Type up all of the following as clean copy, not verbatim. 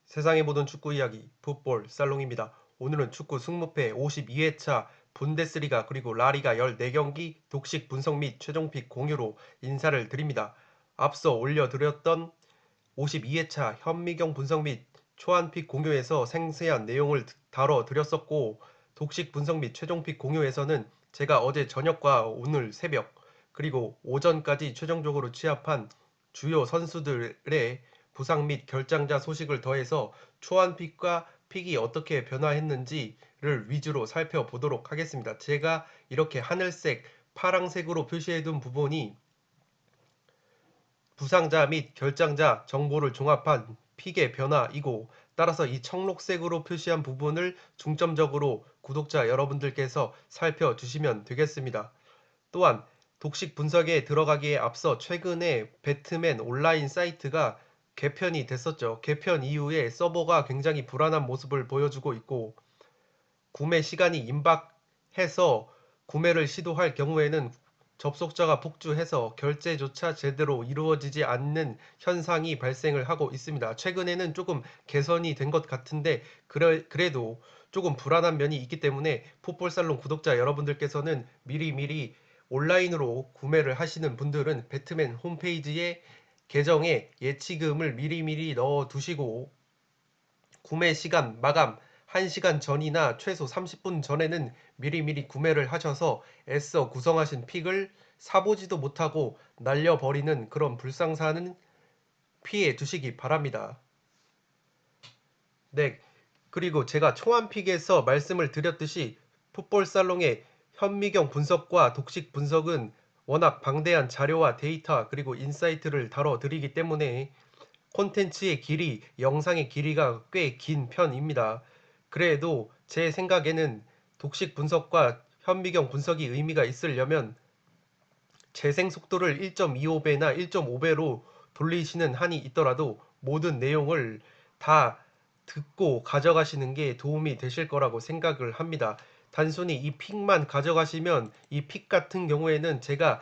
세상의 모든 축구 이야기 풋볼 살롱입니다. 오늘은 축구 승무패 52회차 분데스리가 그리고 라리가 14경기 독식 분석 및 최종픽 공유로 인사를 드립니다. 앞서 올려드렸던 52회차 현미경 분석 및 초안픽 공유에서 생생한 내용을 다뤄드렸었고, 독식 분석 및 최종픽 공유에서는 제가 어제 저녁과 오늘 새벽 그리고 오전까지 최종적으로 취합한 주요 선수들의 부상 및 결장자 소식을 더해서 초안픽과 픽이 어떻게 변화했는지를 위주로 살펴보도록 하겠습니다. 제가 이렇게 하늘색, 파랑색으로 표시해둔 부분이 부상자 및 결장자 정보를 종합한 픽의 변화이고, 따라서 이 청록색으로 표시한 부분을 중점적으로 구독자 여러분들께서 살펴주시면 되겠습니다. 또한 독식 분석에 들어가기에 앞서 최근에 배트맨 온라인 사이트가 개편이 됐었죠. 개편 이후에 서버가 굉장히 불안한 모습을 보여주고 있고, 구매 시간이 임박해서 구매를 시도할 경우에는 접속자가 폭주해서 결제조차 제대로 이루어지지 않는 현상이 발생을 하고 있습니다. 최근에는 조금 개선이 된 것 같은데, 그래도 조금 불안한 면이 있기 때문에 풋볼살롱 구독자 여러분들께서는 미리미리 온라인으로 구매를 하시는 분들은 배트맨 홈페이지에 계정에 예치금을 미리미리 넣어 두시고, 구매 시간 마감 1시간 전이나 최소 30분 전에는 미리미리 구매를 하셔서 애써 구성하신 픽을 사보지도 못하고 날려버리는 그런 불상사는 피해 두시기 바랍니다. 네, 그리고 제가 초안픽에서 말씀을 드렸듯이 풋볼살롱의 현미경 분석과 독식 분석은 워낙 방대한 자료와 데이터 그리고 인사이트를 다뤄드리기 때문에 콘텐츠의 길이, 영상의 길이가 꽤 긴 편입니다. 그래도 제 생각에는 독식 분석과 현미경 분석이 의미가 있으려면 재생 속도를 1.25배나 1.5배로 돌리시는 한이 있더라도 모든 내용을 다 듣고 가져가시는 게 도움이 되실 거라고 생각을 합니다. 단순히 이 픽만 가져가시면, 이 픽 같은 경우에는 제가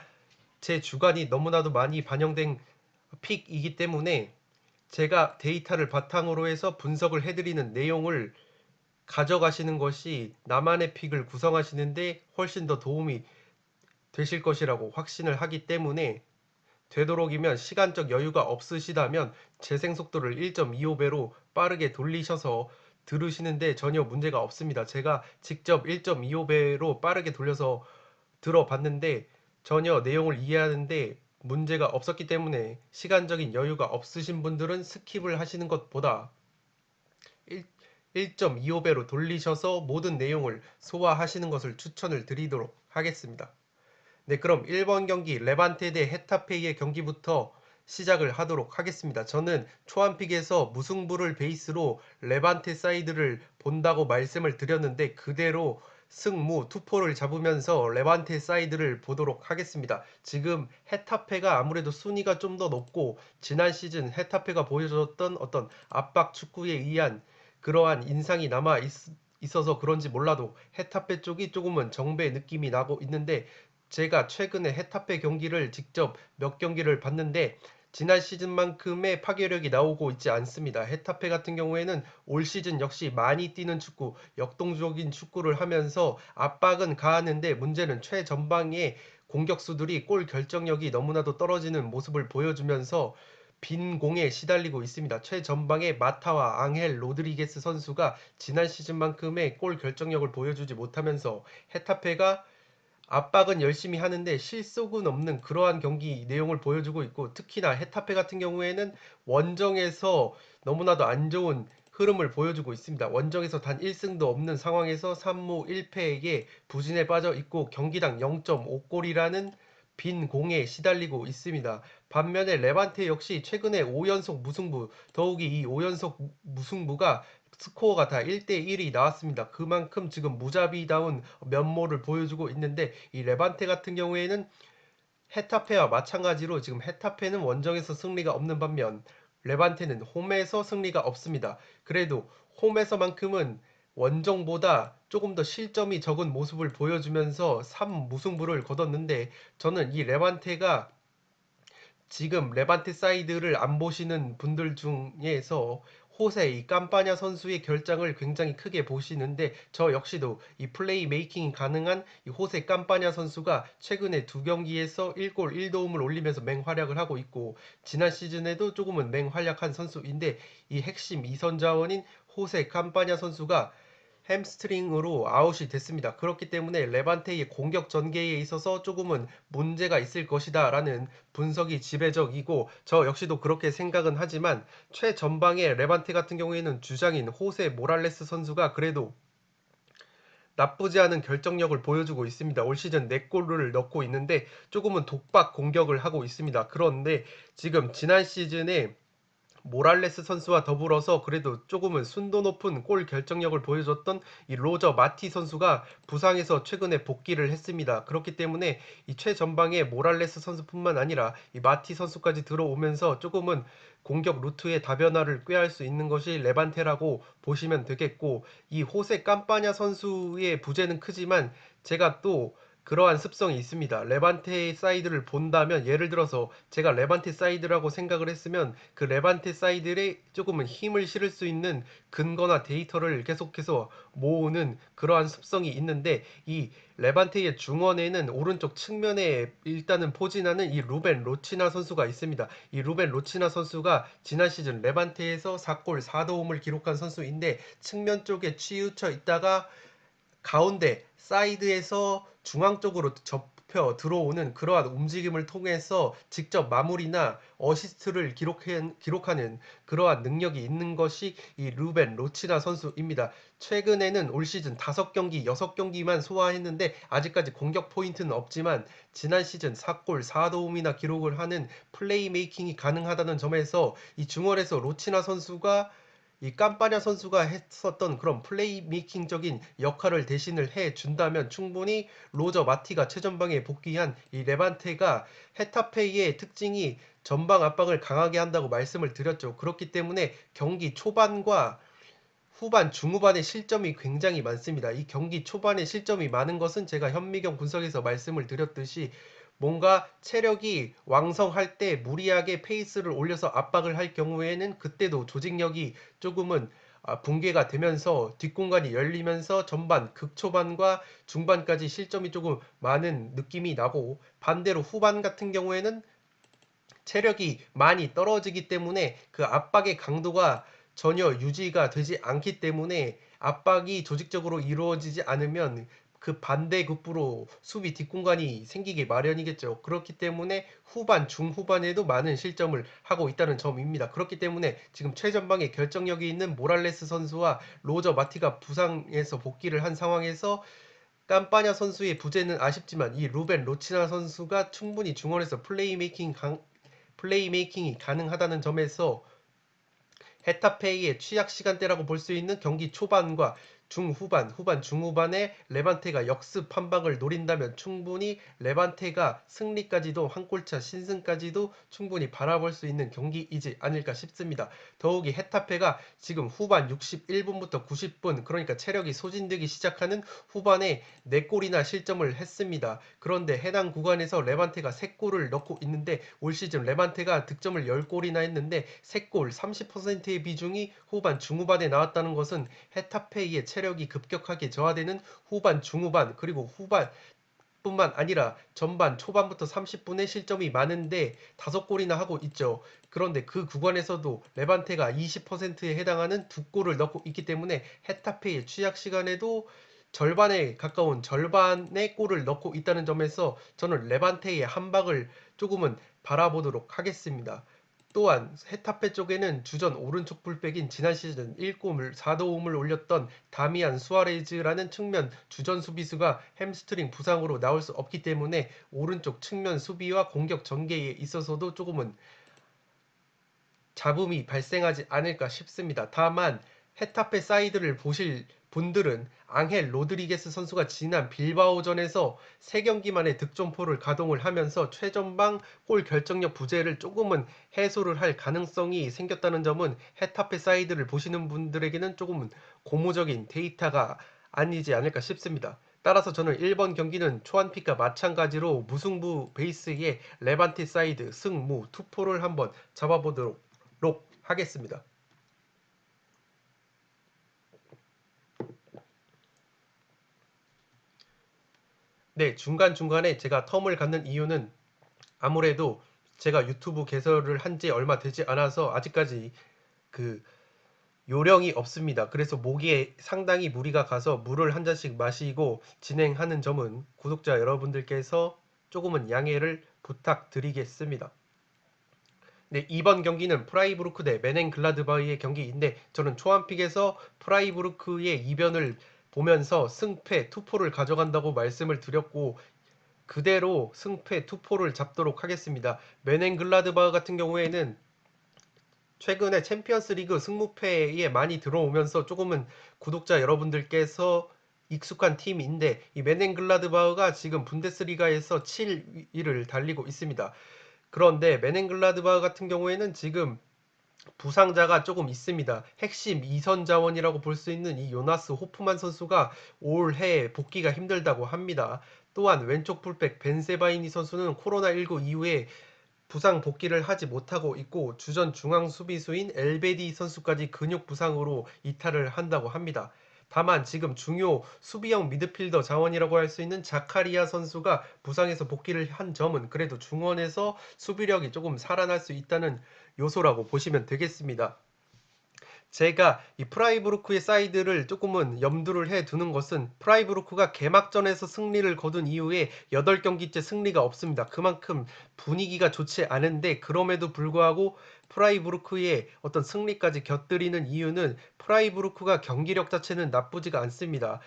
제 주관이 너무나도 많이 반영된 픽이기 때문에 제가 데이터를 바탕으로 해서 분석을 해드리는 내용을 가져가시는 것이 나만의 픽을 구성하시는데 훨씬 더 도움이 되실 것이라고 확신을 하기 때문에, 되도록이면 시간적 여유가 없으시다면 재생 속도를 1.25배로 빠르게 돌리셔서 들으시는데 전혀 문제가 없습니다. 제가 직접 1.25배로 빠르게 돌려서 들어봤는데 전혀 내용을 이해하는데 문제가 없었기 때문에, 시간적인 여유가 없으신 분들은 스킵을 하시는 것보다 1.25배로 돌리셔서 모든 내용을 소화하시는 것을 추천을 드리도록 하겠습니다. 네, 그럼 1번 경기 레반테 대 헤타페이의 경기부터 시작을 하도록 하겠습니다. 저는 초안픽에서 무승부를 베이스로 레반테 사이드를 본다고 말씀을 드렸는데, 그대로 승무 투포를 잡으면서 레반테 사이드를 보도록 하겠습니다. 지금 헤타페가 아무래도 순위가 좀 더 높고, 지난 시즌 헤타페가 보여줬던 어떤 압박 축구에 의한 그러한 인상이 남아 있어서 그런지 몰라도 헤타페 쪽이 조금은 정배 느낌이 나고 있는데, 제가 최근에 헤타페 경기를 직접 몇 경기를 봤는데 지난 시즌만큼의 파괴력이 나오고 있지 않습니다. 헤타페 같은 경우에는 올 시즌 역시 많이 뛰는 축구, 역동적인 축구를 하면서 압박은 가하는데, 문제는 최전방의 공격수들이 골 결정력이 너무나도 떨어지는 모습을 보여주면서 빈 공에 시달리고 있습니다. 최전방에 마타와 앙헬 로드리게스 선수가 지난 시즌만큼의 골 결정력을 보여주지 못하면서 헤타페가 압박은 열심히 하는데 실속은 없는 그러한 경기 내용을 보여주고 있고, 특히나 헤타페 같은 경우에는 원정에서 너무나도 안 좋은 흐름을 보여주고 있습니다. 원정에서 단 1승도 없는 상황에서 3무 1패에게 부진에 빠져 있고 경기당 0.5골이라는 빈 공에 시달리고 있습니다. 반면에 레반테 역시 최근에 5연속 무승부, 더욱이 이 5연속 무승부가 스코어가 다 1대1이 나왔습니다. 그만큼 지금 무자비다운 면모를 보여주고 있는데, 이 레반테 같은 경우에는 헤타페와 마찬가지로 지금 헤타페는 원정에서 승리가 없는 반면 레반테는 홈에서 승리가 없습니다. 그래도 홈에서만큼은 원정보다 조금 더 실점이 적은 모습을 보여주면서 3무승부를 거뒀는데, 저는 이 레반테가 지금 레반테 사이드를 안 보시는 분들 중에서 호세 이 깜빠냐 선수의 결장을 굉장히 크게 보시는데 저 역시도 이 플레이 메이킹이 가능한 이 호세 깜빠냐 선수가 최근에 두 경기에서 1골 1도움을 올리면서 맹활약을 하고 있고 지난 시즌에도 조금은 맹활약한 선수인데 이 핵심 이선 자원인 호세 깜빠냐 선수가 햄스트링으로 아웃이 됐습니다. 그렇기 때문에 레반테의 공격 전개에 있어서 조금은 문제가 있을 것이다 라는 분석이 지배적이고 저 역시도 그렇게 생각은 하지만 최전방의 레반테 같은 경우에는 주장인 호세 모랄레스 선수가 그래도 나쁘지 않은 결정력을 보여주고 있습니다. 올 시즌 4골을 넣고 있는데 조금은 독박 공격을 하고 있습니다. 그런데 지금 지난 시즌에 모랄레스 선수와 더불어서 그래도 조금은 순도 높은 골 결정력을 보여줬던 이 로저 마티 선수가 부상에서 최근에 복귀를 했습니다. 그렇기 때문에 이 최전방에 모랄레스 선수뿐만 아니라 이 마티 선수까지 들어오면서 조금은 공격 루트의 다변화를 꾀할 수 있는 것이 레반테라고 보시면 되겠고 이 호세 깜빠냐 선수의 부재는 크지만 제가 또 그러한 습성이 있습니다. 레반테 사이드를 본다면 예를 들어서 제가 레반테 사이드라고 생각을 했으면 그 레반테 사이드에 조금은 힘을 실을 수 있는 근거나 데이터를 계속해서 모으는 그러한 습성이 있는데 이 레반테의 중원에는 오른쪽 측면에 일단은 포진하는 이 루벤 로치나 선수가 있습니다. 이 루벤 로치나 선수가 지난 시즌 레반테에서 4골 4도움을 기록한 선수인데 측면 쪽에 치우쳐 있다가 가운데 사이드에서 중앙 쪽으로 접혀 들어오는 그러한 움직임을 통해서 직접 마무리나 어시스트를 기록하는 그러한 능력이 있는 것이 이 루벤 로치나 선수입니다. 최근에는 올 시즌 5경기, 6경기만 소화했는데 아직까지 공격 포인트는 없지만 지난 시즌 4골 4도움이나 기록을 하는 플레이메이킹이 가능하다는 점에서 이 중원에서 로치나 선수가 이 깜빠냐 선수가 했었던 그런 플레이메이킹적인 역할을 대신을 해준다면 충분히 로저 마티가 최전방에 복귀한 이 레반테가 헤타페이의 특징이 전방 압박을 강하게 한다고 말씀을 드렸죠. 그렇기 때문에 경기 초반과 후반, 중후반의 실점이 굉장히 많습니다. 이 경기 초반에 실점이 많은 것은 제가 현미경 분석에서 말씀을 드렸듯이 뭔가 체력이 왕성할 때 무리하게 페이스를 올려서 압박을 할 경우에는 그때도 조직력이 조금은 붕괴가 되면서 뒷공간이 열리면서 전반, 극초반과 중반까지 실점이 조금 많은 느낌이 나고 반대로 후반 같은 경우에는 체력이 많이 떨어지기 때문에 그 압박의 강도가 전혀 유지가 되지 않기 때문에 압박이 조직적으로 이루어지지 않으면 그 반대급부로 수비 뒷공간이 생기기 마련이겠죠. 그렇기 때문에 후반, 중후반에도 많은 실점을 하고 있다는 점입니다. 그렇기 때문에 지금 최전방에 결정력이 있는 모랄레스 선수와 로저 마티가 부상에서 복귀를 한 상황에서 깜빠냐 선수의 부재는 아쉽지만 이 루벤 로치나 선수가 충분히 중원에서 플레이메이킹이 가능하다는 점에서 헤타페이의 취약 시간대라고 볼 수 있는 경기 초반과 중후반, 후반, 중후반에 레반테가 역습 한 방을 노린다면 충분히 레반테가 승리까지도 한 골차 신승까지도 충분히 바라볼 수 있는 경기이지 않을까 싶습니다. 더욱이 헤타페가 지금 후반 61분부터 90분 그러니까 체력이 소진되기 시작하는 후반에 4골이나 실점을 했습니다. 그런데 해당 구간에서 레반테가 3골을 넣고 있는데 올 시즌 레반테가 득점을 10골이나 했는데 3골 30%의 비중이 후반 중후반에 나왔다는 것은 헤타페이의 체력이 급격하게 저하되는 후반 중후반 그리고 후반 뿐만 아니라 전반 초반부터 30분에 실점이 많은데 5골이나 하고 있죠. 그런데 그 구간에서도 레반테가 20%에 해당하는 2골을 넣고 있기 때문에 헤타페의 취약 시간에도 절반에 가까운 절반의 골을 넣고 있다는 점에서 저는 레반테의 한박을 조금은 바라보도록 하겠습니다. 또한 헤타페 쪽에는 주전 오른쪽 풀백인 지난 시즌 1골 4도움을 올렸던 다미안 수아레즈라는 측면 주전 수비수가 햄스트링 부상으로 나올 수 없기 때문에 오른쪽 측면 수비와 공격 전개에 있어서도 조금은 잡음이 발생하지 않을까 싶습니다. 다만 헤타페 사이드를 보실 분들은 앙헬 로드리게스 선수가 지난 빌바오전에서 3경기 만에 득점포를 가동을 하면서 최전방 골 결정력 부재를 조금은 해소를 할 가능성이 생겼다는 점은 헤타페 사이드를 보시는 분들에게는 조금은 고무적인 데이터가 아니지 않을까 싶습니다. 따라서 저는 1번 경기는 초안픽과 마찬가지로 무승부 베이스의 레반테 사이드 승무 투포를 한번 잡아보도록 하겠습니다. 네, 중간중간에 제가 텀을 갖는 이유는 아무래도 제가 유튜브 개설을 한지 얼마 되지 않아서 아직까지 그 요령이 없습니다. 그래서 목에 상당히 무리가 가서 물을 한 잔씩 마시고 진행하는 점은 구독자 여러분들께서 조금은 양해를 부탁드리겠습니다. 네, 이번 경기는 프라이부르크 대 메넨글라드바흐의 경기인데 저는 초안픽에서 프라이부르크의 이변을 보면서 승패 투포를 가져간다고 말씀을 드렸고 그대로 승패 투포를 잡도록 하겠습니다. 메넨글라드바흐 같은 경우에는 최근에 챔피언스 리그 승무패에 많이 들어오면서 조금은 구독자 여러분들께서 익숙한 팀인데 이 메넨글라드바흐가 지금 분데스리가에서 7위를 달리고 있습니다. 그런데 메넨글라드바흐 같은 경우에는 지금 부상자가 조금 있습니다. 핵심 2선 자원이라고 볼 수 있는 이 요나스 호프만 선수가 올해 복귀가 힘들다고 합니다. 또한 왼쪽 풀백 벤세바이니 선수는 코로나19 이후에 부상 복귀를 하지 못하고 있고 주전 중앙 수비수인 엘베디 선수까지 근육 부상으로 이탈을 한다고 합니다. 다만 지금 중요 수비형 미드필더 자원이라고 할 수 있는 자카리아 선수가 부상에서 복귀를 한 점은 그래도 중원에서 수비력이 조금 살아날 수 있다는 요소라고 보시면 되겠습니다. 제가 이 프라이부르크의 사이드를 조금은 염두를 해 두는 것은 프라이부르크가 개막전에서 승리를 거둔 이후에 8경기째 승리가 없습니다. 그만큼 분위기가 좋지 않은데 그럼에도 불구하고 프라이부르크의 어떤 승리까지 곁들이는 이유는 프라이부르크가 경기력 자체는 나쁘지가 않습니다.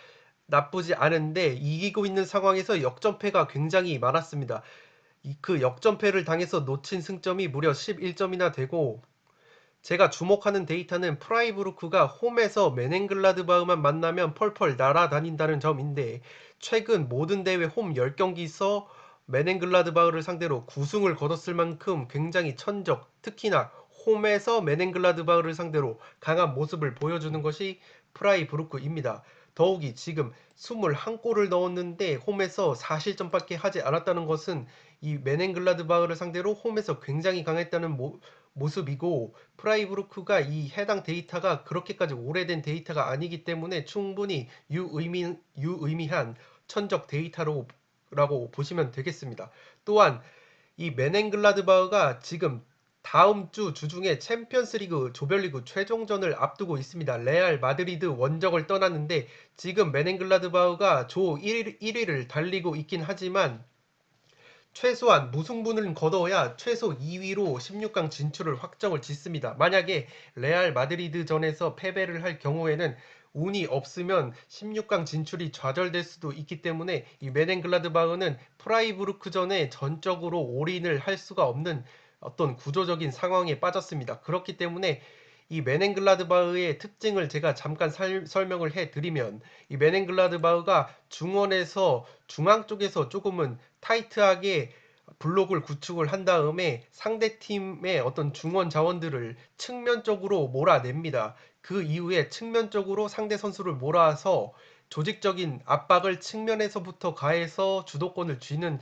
나쁘지 않은데 이기고 있는 상황에서 역전패가 굉장히 많았습니다. 그 역전패를 당해서 놓친 승점이 무려 11점이나 되고 제가 주목하는 데이터는 프라이부르크가 홈에서 메넨글라드바흐만 만나면 펄펄 날아다닌다는 점인데 최근 모든 대회 홈 10경기에서 메넨글라드바흐를 상대로 9승을 거뒀을 만큼 굉장히 천적, 특히나 홈에서 메넨글라드바흐를 상대로 강한 모습을 보여주는 것이 프라이부르크입니다. 더욱이 지금 21골을 넣었는데 홈에서 4실점밖에 하지 않았다는 것은 이 메넨글라드바흐를 상대로 홈에서 굉장히 강했다는 모습이고 프라이부르크가 이 해당 데이터가 그렇게까지 오래된 데이터가 아니기 때문에 충분히 유의미한 천적 데이터라고 보시면 되겠습니다. 또한 이 메넨글라드바흐가 지금 다음 주 주중에 챔피언스리그 조별리그 최종전을 앞두고 있습니다. 레알 마드리드 원정을 떠났는데 지금 메넨글라드바흐가 조 1위를 달리고 있긴 하지만 최소한 무승부는 거둬야 최소 2위로 16강 진출을 확정을 짓습니다. 만약에 레알 마드리드전에서 패배를 할 경우에는 운이 없으면 16강 진출이 좌절될 수도 있기 때문에 이 메넨글라드바흐는 프라이부르크전에 전적으로 올인을 할 수가 없는 어떤 구조적인 상황에 빠졌습니다. 그렇기 때문에 이 메넨글라드바흐의 특징을 제가 잠깐 설명을 해드리면 이 메넨글라드바흐가 중원에서 중앙 쪽에서 조금은 타이트하게 블록을 구축을 한 다음에 상대팀의 어떤 중원 자원들을 측면 쪽으로 몰아냅니다. 그 이후에 측면 쪽으로 상대 선수를 몰아서 조직적인 압박을 측면에서부터 가해서 주도권을 쥐는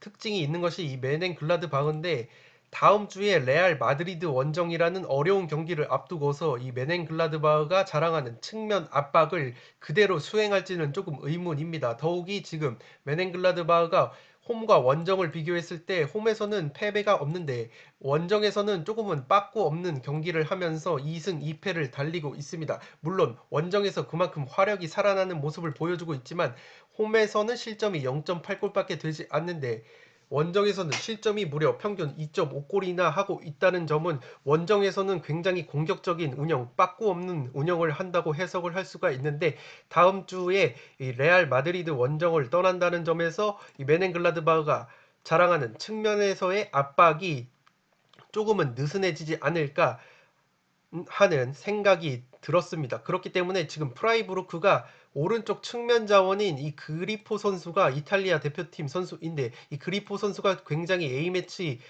특징이 있는 것이 이 메넨글라드바흐인데 다음 주에 레알 마드리드 원정이라는 어려운 경기를 앞두고서 이 메넨글라드바흐가 자랑하는 측면 압박을 그대로 수행할지는 조금 의문입니다. 더욱이 지금 메넨글라드바흐가 홈과 원정을 비교했을 때 홈에서는 패배가 없는데 원정에서는 조금은 빠꾸 없는 경기를 하면서 2승 2패를 달리고 있습니다. 물론 원정에서 그만큼 화력이 살아나는 모습을 보여주고 있지만 홈에서는 실점이 0.8골밖에 되지 않는데 원정에서는 실점이 무려 평균 2.5골이나 하고 있다는 점은 원정에서는 굉장히 공격적인 운영, 빠꾸 없는 운영을 한다고 해석을 할 수가 있는데 다음 주에 이 레알 마드리드 원정을 떠난다는 점에서 이 메넨글라드바흐가 자랑하는 측면에서의 압박이 조금은 느슨해지지 않을까 하는 생각이 들었습니다. 그렇기 때문에 지금 프라이부르크가 오른쪽 측면 자원인 이 그리포 선수가 이탈리아 대표팀 선수인데 이 그리포 선수가 굉장히 A매치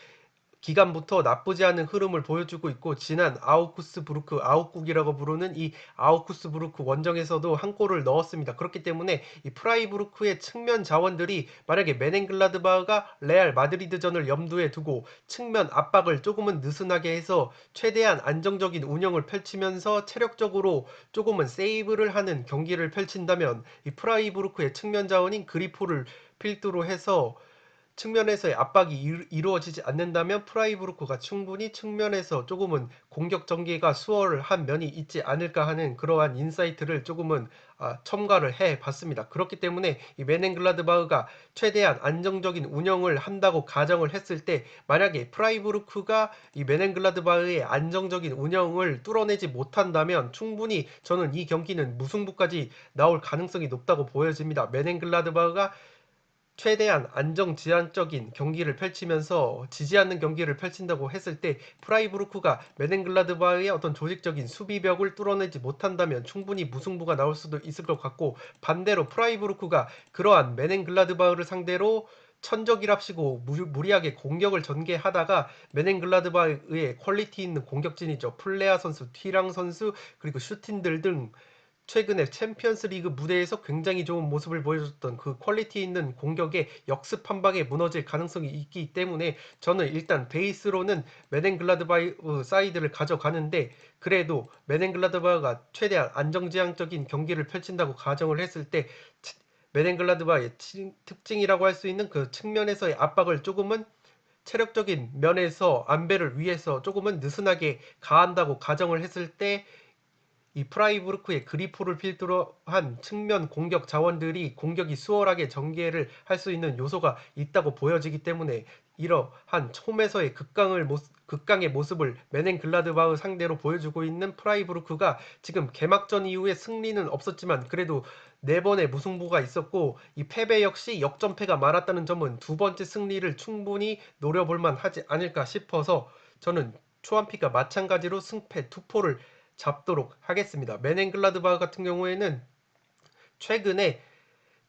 기간부터 나쁘지 않은 흐름을 보여주고 있고 지난 아우쿠스부르크 아웃국이라고 부르는 이 아우쿠스부르크 원정에서도 한 골을 넣었습니다. 그렇기 때문에 이 프라이부르크의 측면 자원들이 만약에 메넨글라드바흐가 레알 마드리드전을 염두에 두고 측면 압박을 조금은 느슨하게 해서 최대한 안정적인 운영을 펼치면서 체력적으로 조금은 세이브를 하는 경기를 펼친다면 이 프라이부르크의 측면 자원인 그리포를 필두로 해서 측면에서의 압박이 이루어지지 않는다면 프라이부르크가 충분히 측면에서 조금은 공격 전개가 수월한 면이 있지 않을까 하는 그러한 인사이트를 조금은 첨가를 해 봤습니다. 그렇기 때문에 이 메넨글라드바흐가 최대한 안정적인 운영을 한다고 가정을 했을 때 만약에 프라이부르크가 이 메넨글라드바흐의 안정적인 운영을 뚫어내지 못한다면 충분히 저는 이 경기는 무승부까지 나올 가능성이 높다고 보여집니다. 메넨글라드바흐가 최대한 안정지향적인 경기를 펼치면서 지지 않는 경기를 펼친다고 했을 때 프라이부르크가 메넨글라드바흐의 어떤 조직적인 수비벽을 뚫어내지 못한다면 충분히 무승부가 나올 수도 있을 것 같고, 반대로 프라이부르크가 그러한 메넨글라드바흐를 상대로 천적일합시고 무리하게 공격을 전개하다가 메넨글라드바흐의 퀄리티 있는 공격진이죠. 플레아 선수, 티랑 선수, 그리고 슈틴들 등 최근에 챔피언스 리그 무대에서 굉장히 좋은 모습을 보여줬던 그 퀄리티 있는 공격에 역습 한 방에 무너질 가능성이 있기 때문에 저는 일단 베이스로는 메넨글라드바흐 사이드를 가져가는데, 그래도 메넨글라드바흐가 최대한 안정지향적인 경기를 펼친다고 가정을 했을 때 메넨글라드바흐의 특징이라고 할 수 있는 그 측면에서의 압박을 조금은 체력적인 면에서 안배를 위해서 조금은 느슨하게 가한다고 가정을 했을 때 이 프라이부르크의 그리포를 필두로 한 측면 공격 자원들이 공격이 수월하게 전개를 할 수 있는 요소가 있다고 보여지기 때문에 이러한 홈에서의 극강의 모습을 메넨글라드바흐 상대로 보여주고 있는 프라이부르크가 지금 개막전 이후에 승리는 없었지만 그래도 4번의 무승부가 있었고 이 패배 역시 역전패가 많았다는 점은 두 번째 승리를 충분히 노려볼 만하지 않을까 싶어서 저는 초안피가 마찬가지로 승패 투포를 잡도록 하겠습니다. 메넨글라드바흐 같은 경우에는 최근에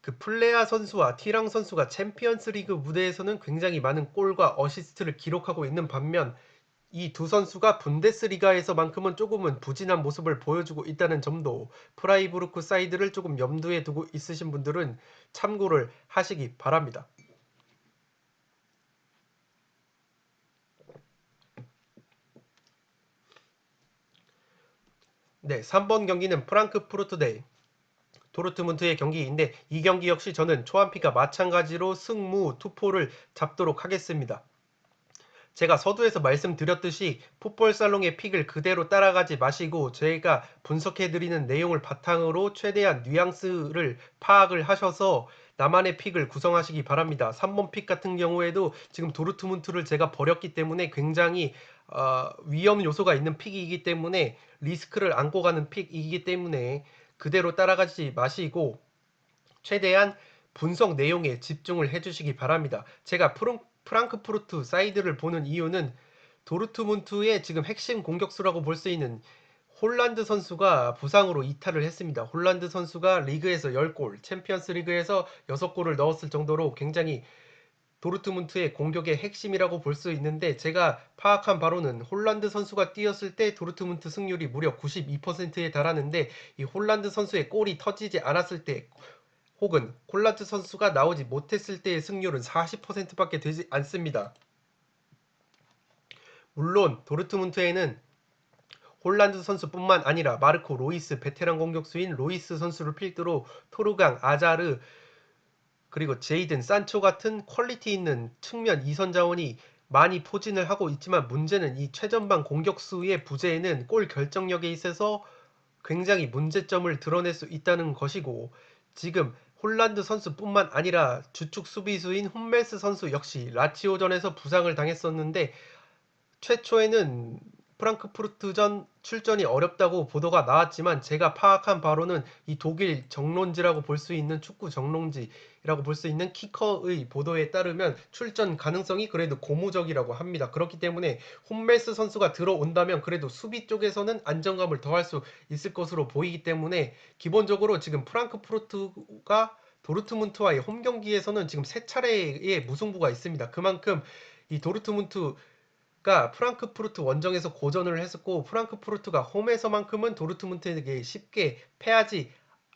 그 플레아 선수와 티랑 선수가 챔피언스 리그 무대에서는 굉장히 많은 골과 어시스트를 기록하고 있는 반면 이 두 선수가 분데스리가에서만큼은 조금은 부진한 모습을 보여주고 있다는 점도 프라이부르크 사이드를 조금 염두에 두고 있으신 분들은 참고를 하시기 바랍니다. 네, 3번 경기는 프랑크푸르트 대 도르트문트의 경기인데 이 경기 역시 저는 초안피가 마찬가지로 승무 투포를 잡도록 하겠습니다. 제가 서두에서 말씀드렸듯이 풋볼 살롱의 픽을 그대로 따라가지 마시고 제가 분석해드리는 내용을 바탕으로 최대한 뉘앙스를 파악을 하셔서 나만의 픽을 구성하시기 바랍니다. 3번 픽 같은 경우에도 지금 도르트문트를 제가 버렸기 때문에 굉장히 위험 요소가 있는 픽이기 때문에 리스크를 안고 가는 픽이기 때문에 그대로 따라가지 마시고 최대한 분석 내용에 집중을 해주시기 바랍니다. 제가 프랑크푸르트 사이드를 보는 이유는 도르트문트의 지금 핵심 공격수라고 볼 수 있는 홀란드 선수가 부상으로 이탈을 했습니다. 홀란드 선수가 리그에서 10골, 챔피언스 리그에서 6골을 넣었을 정도로 굉장히 도르트문트의 공격의 핵심이라고 볼 수 있는데, 제가 파악한 바로는 홀란드 선수가 뛰었을 때 도르트문트 승률이 무려 92%에 달하는데 이 홀란드 선수의 골이 터지지 않았을 때 혹은 홀란드 선수가 나오지 못했을 때의 승률은 40%밖에 되지 않습니다. 물론 도르트문트에는 홀란드 선수뿐만 아니라 마르코 로이스, 베테랑 공격수인 로이스 선수를 필두로 토르강, 아자르, 그리고 제이든 산초 같은 퀄리티 있는 측면 2선 자원이 많이 포진을 하고 있지만 문제는 이 최전방 공격수의 부재에는 골 결정력에 있어서 굉장히 문제점을 드러낼 수 있다는 것이고, 지금 홀란드 선수뿐만 아니라 주축 수비수인 홈멜스 선수 역시 라치오전에서 부상을 당했었는데 최초에는 프랑크푸르트전 출전이 어렵다고 보도가 나왔지만 제가 파악한 바로는 이 독일 정론지라고 볼 수 있는 축구 정론지라고 볼 수 있는 키커의 보도에 따르면 출전 가능성이 그래도 고무적이라고 합니다. 그렇기 때문에 홈멜스 선수가 들어온다면 그래도 수비 쪽에서는 안정감을 더할 수 있을 것으로 보이기 때문에 기본적으로 지금 프랑크푸르트가 도르트문트와의 홈 경기에서는 지금 세 차례의 무승부가 있습니다. 그만큼 이 도르트문트 가 프랑크푸르트 원정에서 고전을 했었고 프랑크푸르트가 홈에서만큼은 도르트문트에게 쉽게 패하지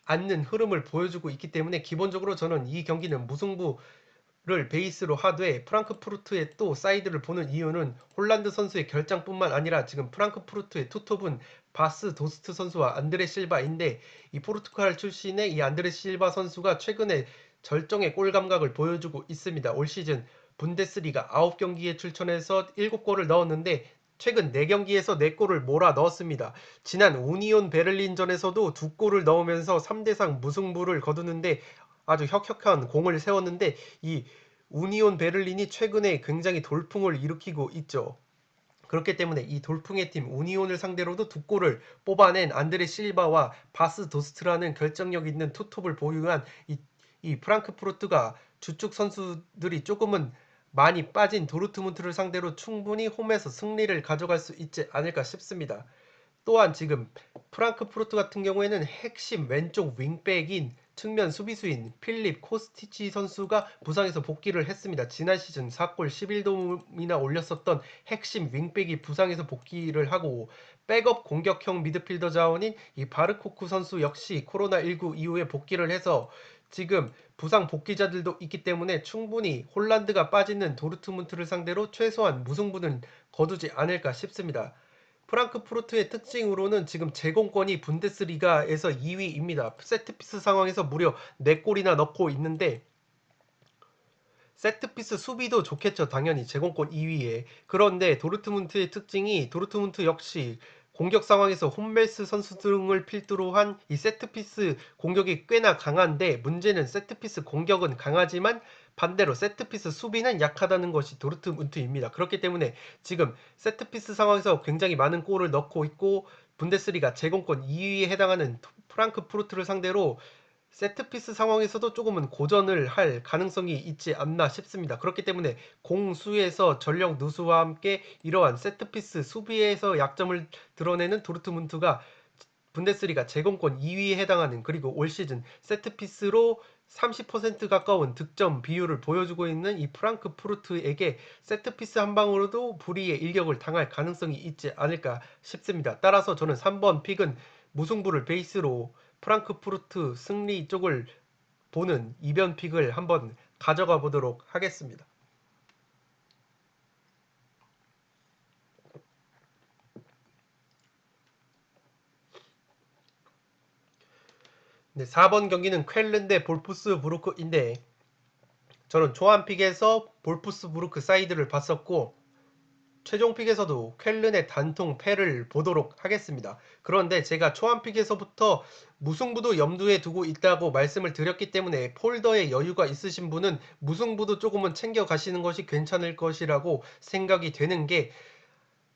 않는 흐름을 보여주고 있기 때문에 기본적으로 저는 이 경기는 무승부를 베이스로 하되 프랑크푸르트의 또 사이드를 보는 이유는 홀란드 선수의 결장뿐만 아니라 지금 프랑크푸르트의 투톱은 바스 도스트 선수와 안드레 실바인데 이 포르투갈 출신의 이 안드레 실바 선수가 최근에 절정의 골 감각을 보여주고 있습니다. 올 시즌 분데스리가 9경기에 출전해서 7골을 넣었는데 최근 4경기에서 4골을 몰아 넣었습니다. 지난 우니온 베를린전에서도 2골을 넣으면서 3대3 무승부를 거두는데 아주 혁혁한 공을 세웠는데 이 우니온 베를린이 최근에 굉장히 돌풍을 일으키고 있죠. 그렇기 때문에 이 돌풍의 팀 우니온을 상대로도 2골을 뽑아낸 안드레 실바와 바스 도스트라는 결정력 있는 투톱을 보유한 이 프랑크푸르트가 주축 선수들이 조금은 많이 빠진 도르트문트를 상대로 충분히 홈에서 승리를 가져갈 수 있지 않을까 싶습니다. 또한 지금 프랑크푸르트 같은 경우에는 핵심 왼쪽 윙백인 측면 수비수인 필립 코스티치 선수가 부상에서 복귀를 했습니다. 지난 시즌 4골 11도움이나 올렸었던 핵심 윙백이 부상에서 복귀를 하고 백업 공격형 미드필더 자원인 이 바르코크 선수 역시 코로나19 이후에 복귀를 해서 지금 부상 복귀자들도 있기 때문에 충분히 홀란드가 빠지는 도르트문트를 상대로 최소한 무승부는 거두지 않을까 싶습니다. 프랑크푸르트의 특징으로는 지금 제공권이 분데스리가에서 2위입니다. 세트피스 상황에서 무려 4골이나 넣고 있는데 세트피스 수비도 좋겠죠. 당연히 제공권 2위에. 그런데 도르트문트의 특징이 도르트문트 역시 공격 상황에서 홈멜스 선수 등을 필두로 한 이 세트피스 공격이 꽤나 강한데 문제는 세트피스 공격은 강하지만 반대로 세트피스 수비는 약하다는 것이 도르트문트입니다. 그렇기 때문에 지금 세트피스 상황에서 굉장히 많은 골을 넣고 있고 분데스리가 제공권 2위에 해당하는 프랑크푸르트를 상대로 세트피스 상황에서도 조금은 고전을 할 가능성이 있지 않나 싶습니다. 그렇기 때문에 공수에서 전력 누수와 함께 이러한 세트피스 수비에서 약점을 드러내는 도르트문트가 분데스리가 제공권 2위에 해당하는 그리고 올 시즌 세트피스로 30% 가까운 득점 비율을 보여주고 있는 이 프랑크푸르트에게 세트피스 한 방으로도 불이의 일격을 당할 가능성이 있지 않을까 싶습니다. 따라서 저는 3번 픽은 무승부를 베이스로 프랑크푸르트 승리 쪽을 보는 이변 픽을 한번 가져가 보도록 하겠습니다. 네, 4번 경기는 쾰른 대 볼프스부르크인데 저는 초안픽에서 볼프스부르크 사이드를 봤었고 최종 픽에서도 쾰른의 단통 패를 보도록 하겠습니다. 그런데 제가 초안픽에서부터 무승부도 염두에 두고 있다고 말씀을 드렸기 때문에 폴더에 여유가 있으신 분은 무승부도 조금은 챙겨 가시는 것이 괜찮을 것이라고 생각이 되는 게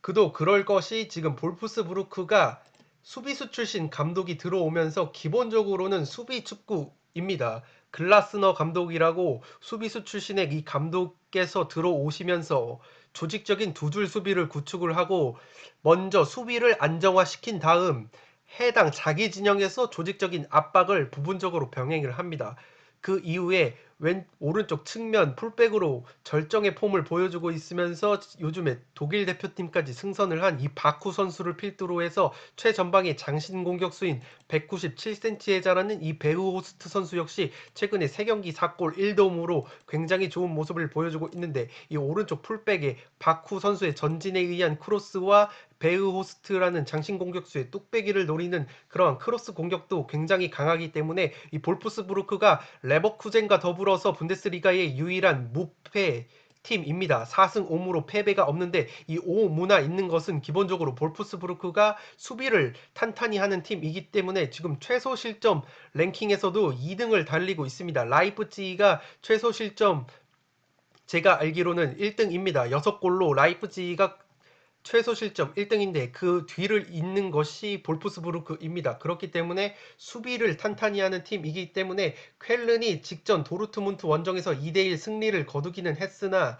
그도 그럴 것이 지금 볼프스부르크가 수비수 출신 감독이 들어오면서 기본적으로는 수비 축구입니다. 글라스너 감독이라고 수비수 출신의 이 감독께서 들어오시면서 조직적인 두 줄 수비를 구축을 하고 먼저 수비를 안정화시킨 다음 해당 자기 진영에서 조직적인 압박을 부분적으로 병행을 합니다. 그 이후에 오른쪽 측면 풀백으로 절정의 폼을 보여주고 있으면서 요즘에 독일 대표팀까지 승선을 한 이 바쿠 선수를 필두로 해서 최전방의 장신 공격수인 197cm에 자라는 이 베흐호스트 선수 역시 최근에 3경기 4골 1도움으로 굉장히 좋은 모습을 보여주고 있는데 이 오른쪽 풀백에 바쿠 선수의 전진에 의한 크로스와 베흐호스트라는 장신 공격수의 뚝배기를 노리는 그러한 크로스 공격도 굉장히 강하기 때문에 이 볼프스부르크가 레버쿠젠과 더불어서 분데스리가의 유일한 무패 팀입니다. 4승 5무로 패배가 없는데 이 5무나 있는 것은 기본적으로 볼프스부르크가 수비를 탄탄히 하는 팀이기 때문에 지금 최소 실점 랭킹에서도 2등을 달리고 있습니다. 라이프치히가 최소 실점 제가 알기로는 1등입니다. 6골로 라이프치히가 최소 실점 1등인데 그 뒤를 잇는 것이 볼프스부르크입니다. 그렇기 때문에 수비를 탄탄히 하는 팀이기 때문에 쾰른이 직전 도르트문트 원정에서 2대1 승리를 거두기는 했으나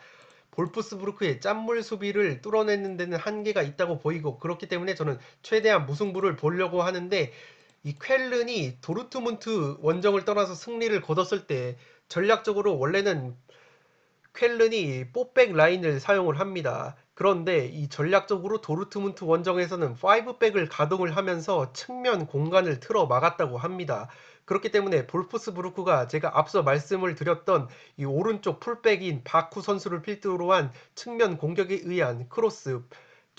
볼프스부르크의 짠물 수비를 뚫어내는 데는 한계가 있다고 보이고 그렇기 때문에 저는 최대한 무승부를 보려고 하는데 이 쾰른이 도르트문트 원정을 떠나서 승리를 거뒀을 때 전략적으로 원래는 쾰른이 뽀백 라인을 사용을 합니다. 그런데 이 전략적으로 도르트문트 원정에서는 5백을 가동을 하면서 측면 공간을 틀어 막았다고 합니다. 그렇기 때문에 볼프스부르크가 제가 앞서 말씀을 드렸던 이 오른쪽 풀백인 바쿠 선수를 필두로 한 측면 공격에 의한 크로스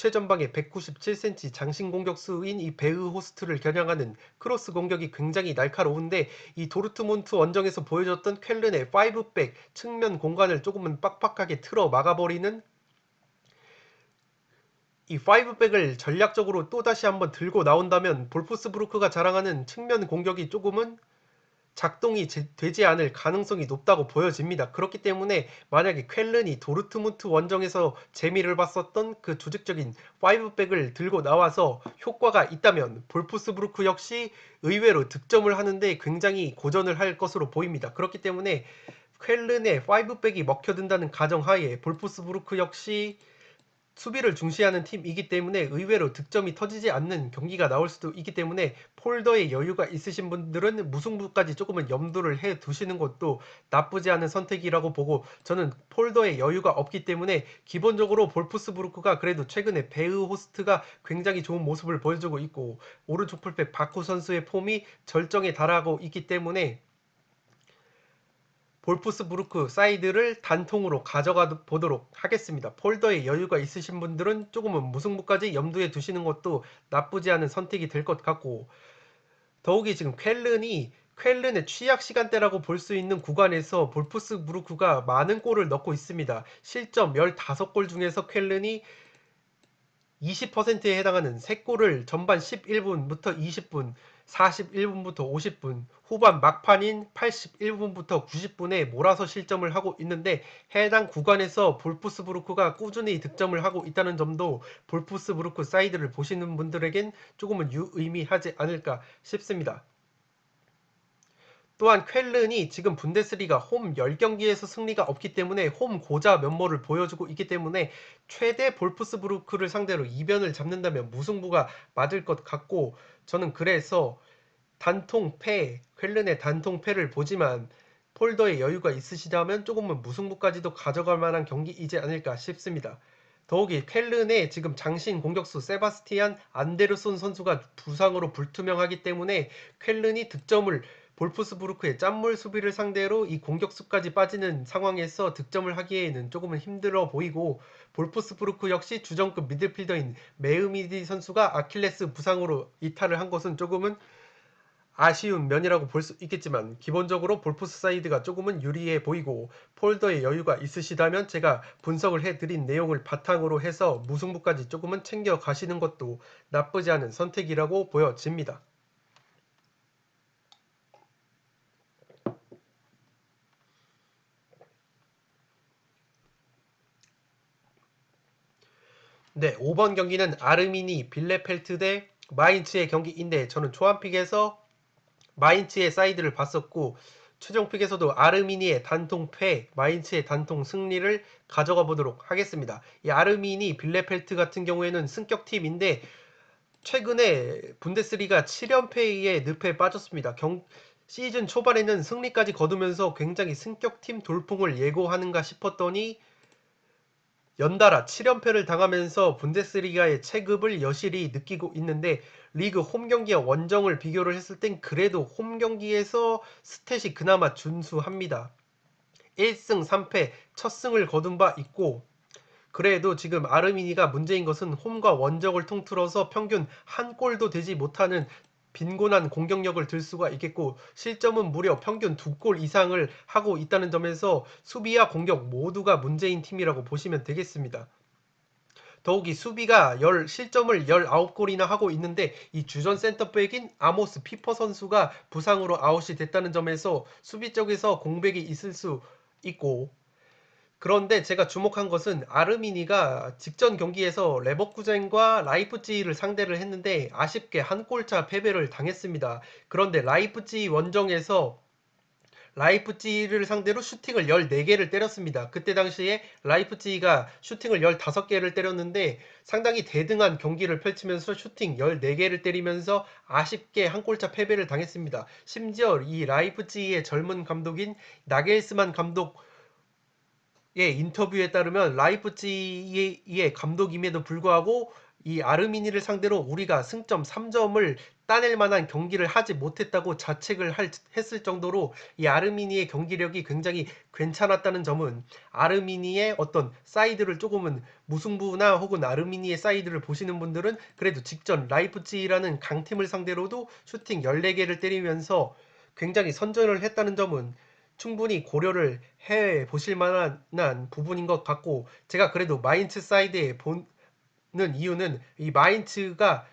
최전방에 197cm 장신 공격수인 이 베흐호스트를 겨냥하는 크로스 공격이 굉장히 날카로운데, 이 도르트문트 원정에서 보여줬던 쾰른의 5백 측면 공간을 조금은 빡빡하게 틀어 막아버리는 이 5백을 전략적으로 또다시 한번 들고 나온다면 볼프스부르크가 자랑하는 측면 공격이 조금은 작동이 되지 않을 가능성이 높다고 보여집니다. 그렇기 때문에 만약에 쾰른이 도르트문트 원정에서 재미를 봤었던 그 조직적인 5백을 들고 나와서 효과가 있다면 볼프스부르크 역시 의외로 득점을 하는데 굉장히 고전을 할 것으로 보입니다. 그렇기 때문에 쾰른의 5백이 먹혀든다는 가정하에 볼프스부르크 역시 수비를 중시하는 팀이기 때문에 의외로 득점이 터지지 않는 경기가 나올 수도 있기 때문에 폴더에 여유가 있으신 분들은 무승부까지 조금은 염두를 해 두시는 것도 나쁘지 않은 선택이라고 보고, 저는 폴더에 여유가 없기 때문에 기본적으로 볼프스부르크가 그래도 최근에 베흐호스트가 굉장히 좋은 모습을 보여주고 있고 오른쪽 풀백 바쿠 선수의 폼이 절정에 달하고 있기 때문에 볼프스부르크 사이드를 단통으로 가져가 보도록 하겠습니다. 폴더에 여유가 있으신 분들은 조금은 무승부까지 염두에 두시는 것도 나쁘지 않은 선택이 될 것 같고, 더욱이 지금 쾰른의 취약 시간대라고 볼 수 있는 구간에서 볼프스부르크가 많은 골을 넣고 있습니다. 실점 15골 중에서 쾰른이 20%에 해당하는 3골을 전반 11분부터 20분, 41분부터 50분, 후반 막판인 81분부터 90분에 몰아서 실점을 하고 있는데, 해당 구간에서 볼프스부르크가 꾸준히 득점을 하고 있다는 점도 볼프스부르크 사이드를 보시는 분들에겐 조금은 유의미하지 않을까 싶습니다. 또한 쾰른이 지금 분데스리가 홈 10경기에서 승리가 없기 때문에 홈 고자 면모를 보여주고 있기 때문에 최대 볼프스부르크를 상대로 이변을 잡는다면 무승부가 맞을 것 같고, 저는 그래서 쾰른의 단통패를 보지만 폴더에 여유가 있으시다면 조금은 무승부까지도 가져갈 만한 경기이지 않을까 싶습니다. 더욱이 쾰른의 지금 장신 공격수 세바스티안 안데르손 선수가 부상으로 불투명하기 때문에 쾰른이 득점을 볼프스부르크의 짠물 수비를 상대로 이 공격수까지 빠지는 상황에서 득점을 하기에는 조금은 힘들어 보이고, 볼프스부르크 역시 주전급 미들필더인 메흐미디 선수가 아킬레스 부상으로 이탈을 한 것은 조금은 아쉬운 면이라고 볼 수 있겠지만 기본적으로 볼프스 사이드가 조금은 유리해 보이고, 폴더에 여유가 있으시다면 제가 분석을 해드린 내용을 바탕으로 해서 무승부까지 조금은 챙겨 가시는 것도 나쁘지 않은 선택이라고 보여집니다. 네, 5번 경기는 아르미니 빌레펠트 대 마인츠의 경기인데, 저는 초안픽에서 마인츠의 사이드를 봤었고 최종픽에서도 아르미니의 단통 패, 마인츠의 단통 승리를 가져가 보도록 하겠습니다. 이 아르미니 빌레펠트 같은 경우에는 승격팀인데 최근에 분데스리가 7연패의 늪에 빠졌습니다. 시즌 초반에는 승리까지 거두면서 굉장히 승격팀 돌풍을 예고하는가 싶었더니 연달아 7연패를 당하면서 분데스리가의 체급을 여실히 느끼고 있는데, 리그 홈경기와 원정을 비교를 했을 땐 그래도 홈경기에서 스탯이 그나마 준수합니다. 1승 3패 첫 승을 거둔 바 있고, 그래도 지금 아르미니가 문제인 것은 홈과 원정을 통틀어서 평균 한 골도 되지 못하는 빈곤한 공격력을 들 수가 있겠고, 실점은 무려 평균 2골 이상을 하고 있다는 점에서 수비와 공격 모두가 문제인 팀이라고 보시면 되겠습니다. 더욱이 수비가 실점을 19골이나 하고 있는데, 이 주전 센터백인 아모스 피퍼 선수가 부상으로 아웃이 됐다는 점에서 수비 쪽에서 공백이 있을 수 있고, 그런데 제가 주목한 것은 아르미니가 직전 경기에서 레버쿠젠과 라이프치히를 상대를 했는데 아쉽게 한 골차 패배를 당했습니다. 그런데 라이프치히 원정에서 라이프치히를 상대로 슈팅을 14개를 때렸습니다. 그때 당시에 라이프치히가 슈팅을 15개를 때렸는데 상당히 대등한 경기를 펼치면서 슈팅 14개를 때리면서 아쉽게 한 골차 패배를 당했습니다. 심지어 이 라이프치히의 젊은 감독인 나겔스만 감독 인터뷰에 따르면 라이프치히의 감독임에도 불구하고 이 아르미니를 상대로 우리가 승점 3점을 따낼 만한 경기를 하지 못했다고 자책을 했을 정도로 이 아르미니의 경기력이 굉장히 괜찮았다는 점은 아르미니의 어떤 사이드를 조금은 무승부나 혹은 아르미니의 사이드를 보시는 분들은 그래도 직전 라이프치히라는 강팀을 상대로도 슈팅 14개를 때리면서 굉장히 선전을 했다는 점은 충분히 고려를 해 보실 만한 부분인 것 같고, 제가 그래도 마인츠 사이드에 보는 이유는 이 마인츠가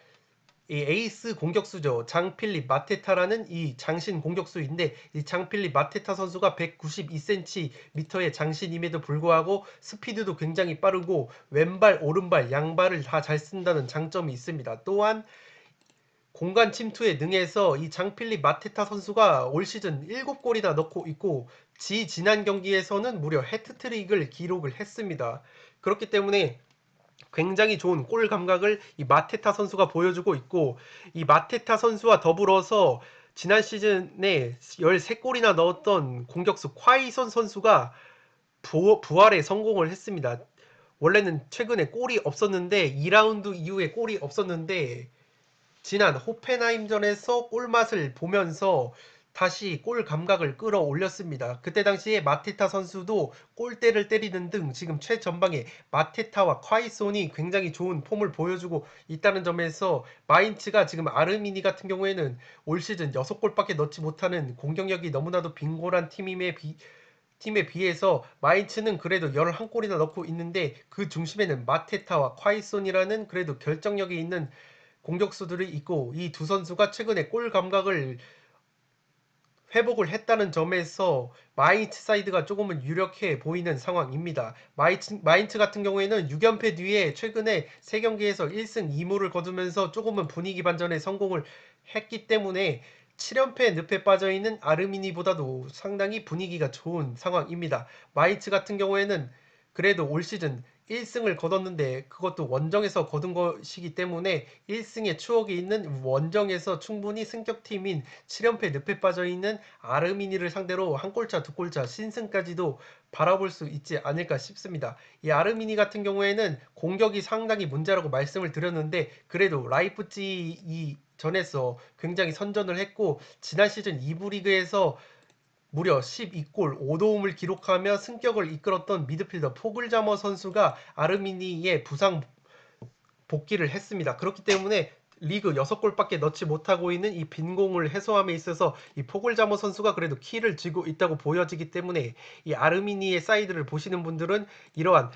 이 에이스 공격수죠. 장필립 마테타라는 이 장신 공격수인데, 이 장필립 마테타 선수가 192cm의 장신임에도 불구하고 스피드도 굉장히 빠르고 왼발 오른발 양발을 다 잘 쓴다는 장점이 있습니다. 또한 공간 침투에 능해서 이 장필립 마테타 선수가 올 시즌 7골이나 넣고 있고 지난 경기에서는 무려 해트트릭을 기록을 했습니다. 그렇기 때문에 굉장히 좋은 골 감각을 이 마테타 선수가 보여주고 있고, 이 마테타 선수와 더불어서 지난 시즌에 13골이나 넣었던 공격수 콰이선 선수가 부활에 성공을 했습니다. 원래는 최근에 골이 없었는데 2라운드 이후에 골이 없었는데 지난 호펜하임전에서 골맛을 보면서 다시 골 감각을 끌어올렸습니다. 그때 당시에 마테타 선수도 골대를 때리는 등 지금 최전방에 마테타와 콰이손이 굉장히 좋은 폼을 보여주고 있다는 점에서 마인츠가 지금 아르미니 같은 경우에는 올 시즌 6골밖에 넣지 못하는 공격력이 너무나도 빈골한 팀에 비해서 마인츠는 그래도 11골이나 넣고 있는데 그 중심에는 마테타와 콰이손이라는 그래도 결정력이 있는 공격수들이 있고, 이 두 선수가 최근에 골 감각을 회복을 했다는 점에서 마인츠 사이드가 조금은 유력해 보이는 상황입니다. 마인츠 같은 경우에는 6연패 뒤에 최근에 3경기에서 1승 2무를 거두면서 조금은 분위기 반전에 성공을 했기 때문에 7연패 늪에 빠져있는 아르미니보다도 상당히 분위기가 좋은 상황입니다. 마인츠 같은 경우에는 그래도 올 시즌 1승을 거뒀는데 그것도 원정에서 거둔 것이기 때문에 1승의 추억이 있는 원정에서 충분히 승격팀인 7연패 늪에 빠져있는 아르미니를 상대로 한 골차 두 골차 신승까지도 바라볼 수 있지 않을까 싶습니다. 이 아르미니 같은 경우에는 공격이 상당히 문제라고 말씀을 드렸는데 그래도 라이프치히 전에서 굉장히 선전을 했고, 지난 시즌 2부 리그에서 무려 12골 5도움을 기록하며 승격을 이끌었던 미드필더 포글자머 선수가 아르미니의 부상 복귀를 했습니다. 그렇기 때문에 리그 6골밖에 넣지 못하고 있는 이 빈공을 해소함에 있어서 이 포글자머 선수가 그래도 키를 쥐고 있다고 보여지기 때문에 이 아르미니의 사이드를 보시는 분들은 이러한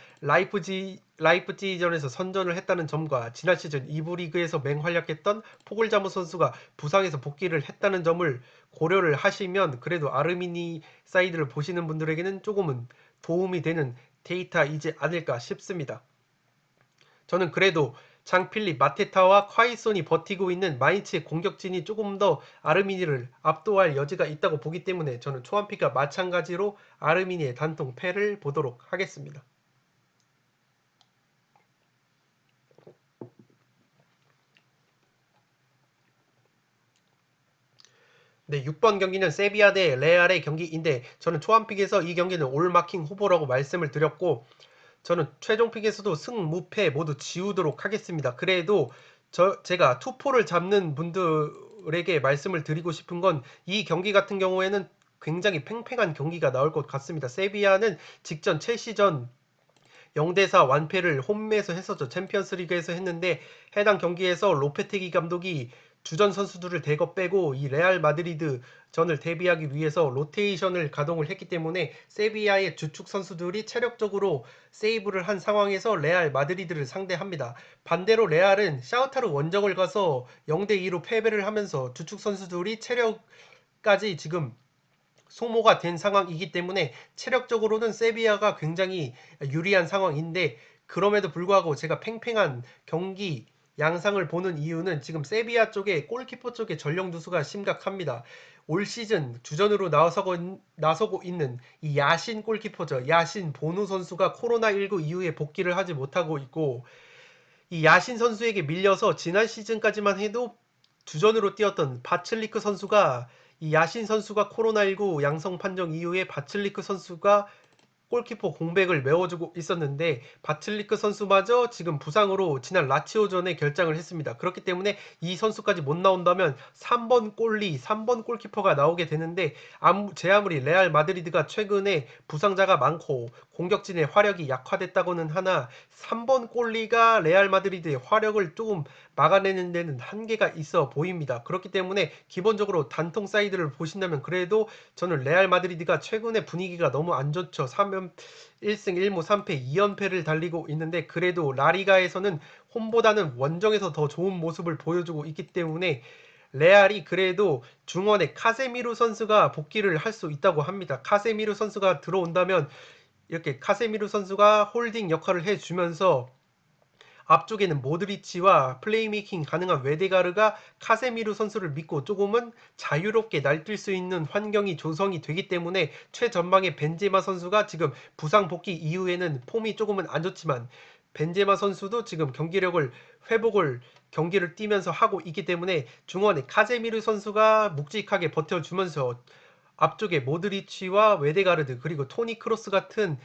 라이프지전에서 선전을 했다는 점과 지난 시즌 2부 리그에서 맹활약했던 포글자머 선수가 부상에서 복귀를 했다는 점을 고려를 하시면 그래도 아르미니 사이드를 보시는 분들에게는 조금은 도움이 되는 데이터이지 않을까 싶습니다. 저는 그래도 장필립, 마테타와 콰이손이 버티고 있는 마인츠의 공격진이 조금 더 아르미니를 압도할 여지가 있다고 보기 때문에 저는 초안픽과 마찬가지로 아르미니의 단통 패를 보도록 하겠습니다. 네, 6번 경기는 세비야 대 레알의 경기인데 저는 초안픽에서 이 경기는 올마킹 후보라고 말씀을 드렸고, 저는 최종픽에서도 승, 무패 모두 지우도록 하겠습니다. 그래도 제가 투포를 잡는 분들에게 말씀을 드리고 싶은 건 이 경기 같은 경우에는 굉장히 팽팽한 경기가 나올 것 같습니다. 세비야는 직전 첼시전 0대4 완패를 홈에서 했었죠. 챔피언스 리그에서 했는데 해당 경기에서 로페테기 감독이 주전 선수들을 대거 빼고 이 레알 마드리드 전을 대비하기 위해서 로테이션을 가동을 했기 때문에 세비야의 주축 선수들이 체력적으로 세이브를 한 상황에서 레알 마드리드를 상대합니다. 반대로 레알은 샤우타르 원정을 가서 0대2로 패배를 하면서 주축 선수들이 체력까지 지금 소모가 된 상황이기 때문에 체력적으로는 세비야가 굉장히 유리한 상황인데, 그럼에도 불구하고 제가 팽팽한 경기 양상을 보는 이유는 지금 세비야 쪽에 골키퍼 쪽에 전력 누수가 심각합니다. 올 시즌 주전으로 나서고 있는 이 야신 골키퍼죠. 야신 보누 선수가 코로나19 이후에 복귀를 하지 못하고 있고, 이 야신 선수에게 밀려서 지난 시즌까지만 해도 주전으로 뛰었던 바칠리크 선수가 이 야신 선수가 코로나19 양성 판정 이후에 바칠리크 선수가 골키퍼 공백을 메워주고 있었는데 바틀리크 선수마저 지금 부상으로 지난 라치오전에 결장을 했습니다. 그렇기 때문에 이 선수까지 못 나온다면 3번 골리, 3번 골키퍼가 나오게 되는데 제 아무리 레알 마드리드가 최근에 부상자가 많고 공격진의 화력이 약화됐다고는 하나 3번 골리가 레알 마드리드의 화력을 조금 막아내는 데는 한계가 있어 보입니다. 그렇기 때문에 기본적으로 단통 사이드를 보신다면 그래도 저는 레알 마드리드가 최근에 분위기가 너무 안 좋죠. 3연 1승 1무 3패 2연패를 달리고 있는데 그래도 라리가에서는 홈보다는 원정에서 더 좋은 모습을 보여주고 있기 때문에 레알이 그래도 중원에 카세미루 선수가 복귀를 할 수 있다고 합니다. 카세미루 선수가 들어온다면 이렇게 카세미루 선수가 홀딩 역할을 해주면서 앞쪽에는 모드리치와 플레이메이킹 가능한 웨데가르가 카세미루 선수를 믿고 조금은 자유롭게 날뛸 수 있는 환경이 조성이 되기 때문에 최전방의 벤제마 선수가 지금 부상 복귀 이후에는 폼이 조금은 안 좋지만 벤제마 선수도 지금 회복을 경기를 뛰면서 하고 있기 때문에 중원에 카세미루 선수가 묵직하게 버텨주면서 앞쪽에 모드리치와 웨데가르드 그리고 토니 크로스 같은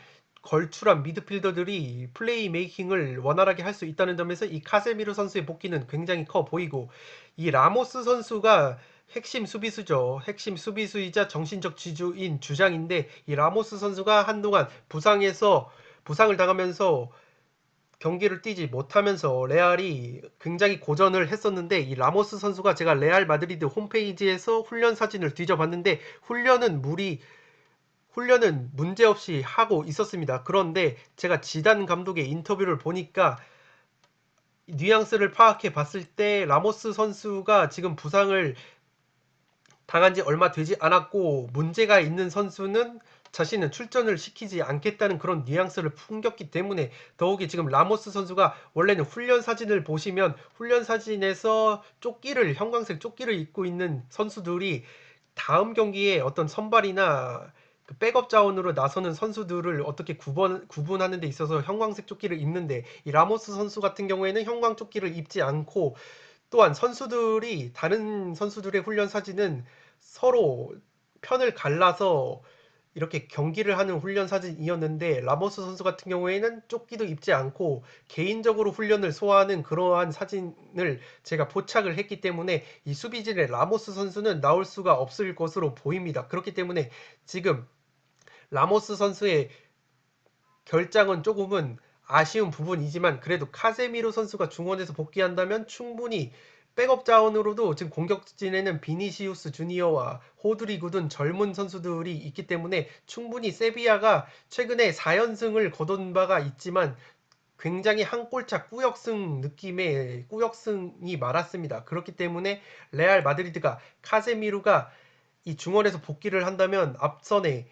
걸출한 미드필더들이 플레이 메이킹을 원활하게 할 수 있다는 점에서 이 카세미르 선수의 복귀는 굉장히 커 보이고 이 라모스 선수가 핵심 수비수죠. 핵심 수비수이자 정신적 지주인 주장인데 이 라모스 선수가 한동안 부상을 당하면서 경기를 뛰지 못하면서 레알이 굉장히 고전을 했었는데 이 라모스 선수가 제가 레알 마드리드 홈페이지에서 훈련 사진을 뒤져봤는데 훈련은 문제없이 하고 있었습니다. 그런데 제가 지단 감독의 인터뷰를 보니까 뉘앙스를 파악해 봤을 때 라모스 선수가 지금 부상을 당한 지 얼마 되지 않았고 문제가 있는 선수는 자신은 출전을 시키지 않겠다는 그런 뉘앙스를 풍겼기 때문에 더욱이 지금 라모스 선수가 원래는 훈련 사진을 보시면 훈련 사진에서 형광색 조끼를 입고 있는 선수들이 다음 경기에 어떤 선발이나 그 백업 자원으로 나서는 선수들을 어떻게 구분하는 데 있어서 형광색 조끼를 입는데 이 라모스 선수 같은 경우에는 형광 조끼를 입지 않고 또한 다른 선수들의 훈련 사진은 서로 편을 갈라서 이렇게 경기를 하는 훈련 사진이었는데 라모스 선수 같은 경우에는 조끼도 입지 않고 개인적으로 훈련을 소화하는 그러한 사진을 제가 포착을 했기 때문에 이 수비진의 라모스 선수는 나올 수가 없을 것으로 보입니다. 그렇기 때문에 지금 라모스 선수의 결장은 조금은 아쉬운 부분이지만 그래도 카세미로 선수가 중원에서 복귀한다면 충분히 백업 자원으로도 지금 공격진에는 비니시우스 주니어와 호드리구 등 젊은 선수들이 있기 때문에 충분히 세비야가 최근에 4연승을 거둔 바가 있지만 굉장히 한 골차 꾸역승 느낌의 꾸역승이 많았습니다. 그렇기 때문에 레알 마드리드가 카세미루가 이 중원에서 복귀를 한다면 앞선에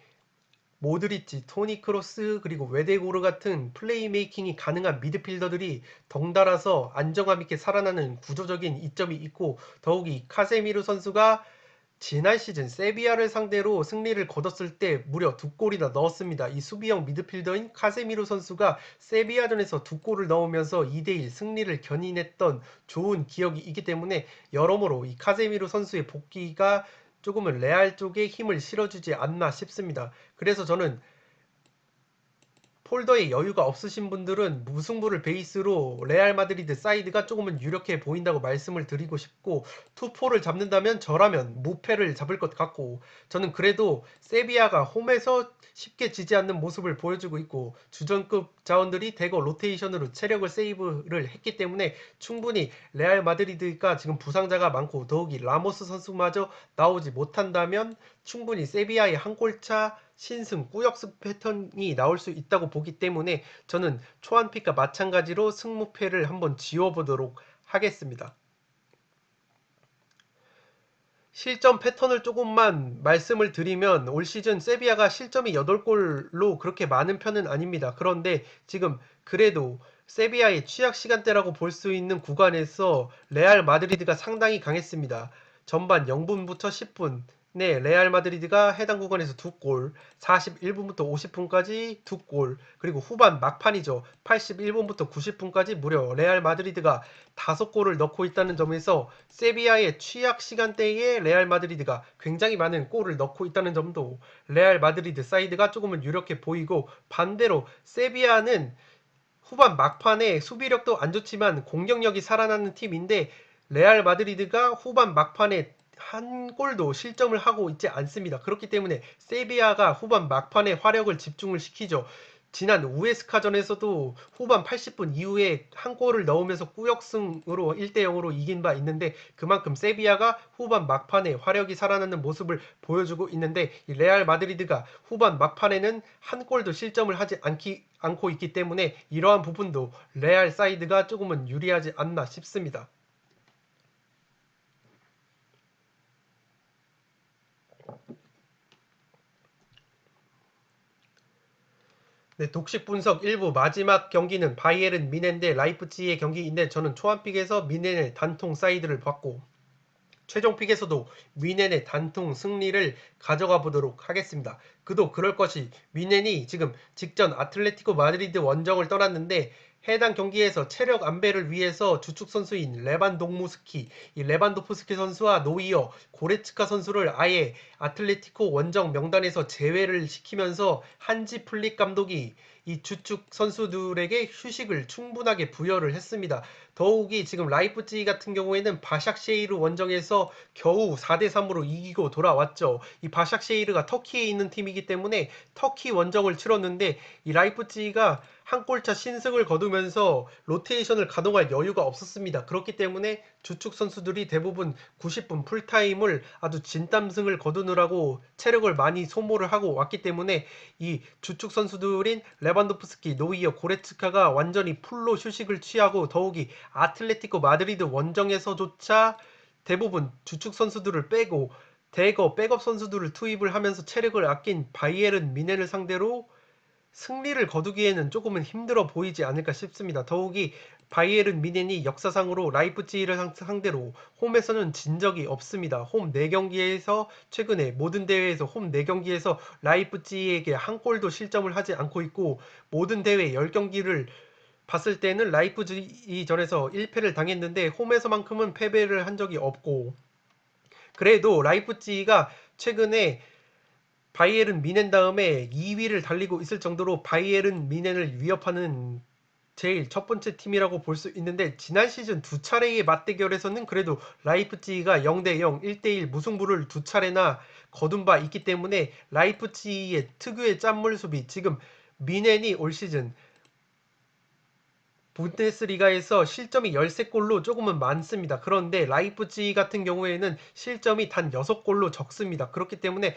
모드리치, 토니 크로스 그리고 웨데고르 같은 플레이메이킹이 가능한 미드필더들이 덩달아서 안정감 있게 살아나는 구조적인 이점이 있고 더욱이 카세미르 선수가 지난 시즌 세비야를 상대로 승리를 거뒀을 때 무려 2골이나 넣었습니다. 이 수비형 미드필더인 카세미르 선수가 세비야전에서 2골을 넣으면서 2대1 승리를 견인했던 좋은 기억이 있기 때문에 여러모로 이 카세미르 선수의 복귀가 조금은 레알 쪽에 힘을 실어주지 않나 싶습니다. 그래서 저는 폴더에 여유가 없으신 분들은 무승부를 베이스로 레알 마드리드 사이드가 조금은 유력해 보인다고 말씀을 드리고 싶고 투포를 잡는다면 저라면 무패를 잡을 것 같고 저는 그래도 세비야가 홈에서 쉽게 지지 않는 모습을 보여주고 있고 주전급 자원들이 대거 로테이션으로 체력을 세이브를 했기 때문에 충분히 레알 마드리드가 지금 부상자가 많고 더욱이 라모스 선수마저 나오지 못한다면 충분히 세비야의 한 골차 신승 꾸역승 패턴이 나올 수 있다고 보기 때문에 저는 초안픽과 마찬가지로 승무패를 한번 지워보도록 하겠습니다. 실점 패턴을 조금만 말씀을 드리면 올 시즌 세비야가 실점이 8골로 그렇게 많은 편은 아닙니다. 그런데 지금 그래도 세비야의 취약 시간대라고 볼 수 있는 구간에서 레알 마드리드가 상당히 강했습니다. 전반 0분부터 10분 네, 레알 마드리드가 해당 구간에서 2골, 41분부터 50분까지 2골, 그리고 후반 막판이죠. 81분부터 90분까지 무려 레알 마드리드가 5골을 넣고 있다는 점에서 세비야의 취약 시간대에 레알 마드리드가 굉장히 많은 골을 넣고 있다는 점도 레알 마드리드 사이드가 조금은 유력해 보이고, 반대로 세비야는 후반 막판에 수비력도 안 좋지만 공격력이 살아나는 팀인데, 레알 마드리드가 후반 막판에 한 골도 실점을 하고 있지 않습니다. 그렇기 때문에 세비야가 후반 막판에 화력을 집중을 시키죠. 지난 우에스카전에서도 후반 80분 이후에 한 골을 넣으면서 꾸역승으로 1대 0으로 이긴 바 있는데, 그만큼 세비야가 후반 막판에 화력이 살아나는 모습을 보여주고 있는데, 이 레알 마드리드가 후반 막판에는 한 골도 실점을 하지 않고 있기 때문에 이러한 부분도 레알 사이드가 조금은 유리하지 않나 싶습니다. 네, 독식 분석 1부 마지막 경기는 바이에른 미넨 대 라이프치히의 경기인데, 저는 초안픽에서 미넨의 단통 사이드를 봤고, 최종픽에서도 미넨의 단통 승리를 가져가 보도록 하겠습니다. 그도 그럴 것이, 미넨이 지금 직전 아틀레티코 마드리드 원정을 떠났는데, 해당 경기에서 체력 안배를 위해서 주축 선수인 레반동무스키, 이 레반도프스키 선수와 노이어, 고레츠카 선수를 아예 아틀레티코 원정 명단에서 제외를 시키면서 한지 플릭 감독이 이 주축 선수들에게 휴식을 충분하게 부여를 했습니다. 더욱이 지금 라이프치히 같은 경우에는 바샥쉐이르 원정에서 겨우 4대3으로 이기고 돌아왔죠. 이 바샥쉐이르가 터키에 있는 팀이기 때문에 터키 원정을 치렀는데, 이 라이프치히가 한 골차 신승을 거두면서 로테이션을 가동할 여유가 없었습니다. 그렇기 때문에 주축 선수들이 대부분 90분 풀타임을 아주 진땀승을 거두느라고 체력을 많이 소모를 하고 왔기 때문에, 이 주축 선수들인 레반도프스키, 노이어, 고레츠카가 완전히 풀로 휴식을 취하고, 더욱이 아틀레티코 마드리드 원정에서조차 대부분 주축 선수들을 빼고 대거 백업 선수들을 투입을 하면서 체력을 아낀 바이에른 미넨을 상대로 승리를 거두기에는 조금은 힘들어 보이지 않을까 싶습니다. 더욱이 바이에른 미넨이 역사상으로 라이프치히를 상대로 홈에서는 진 적이 없습니다. 홈 4경기에서 최근에 모든 대회에서 홈 4경기에서 라이프치히에게 한 골도 실점을 하지 않고 있고, 모든 대회 10경기를 봤을 때는 라이프치히전에서 1패를 당했는데 홈에서만큼은 패배를 한 적이 없고, 그래도 라이프치히가 최근에 바이에른 미넨 다음에 2위를 달리고 있을 정도로 바이에른 미넨을 위협하는 제일 첫 번째 팀이라고 볼 수 있는데, 지난 시즌 두 차례의 맞대결에서는 그래도 라이프치히가 0대0, 1대1 무승부를 두 차례나 거둔 바 있기 때문에, 라이프치히의 특유의 짠물 수비, 지금 미넨이 올 시즌 분데스리가에서 실점이 13골로 조금은 많습니다. 그런데 라이프치히 같은 경우에는 실점이 단 6골로 적습니다. 그렇기 때문에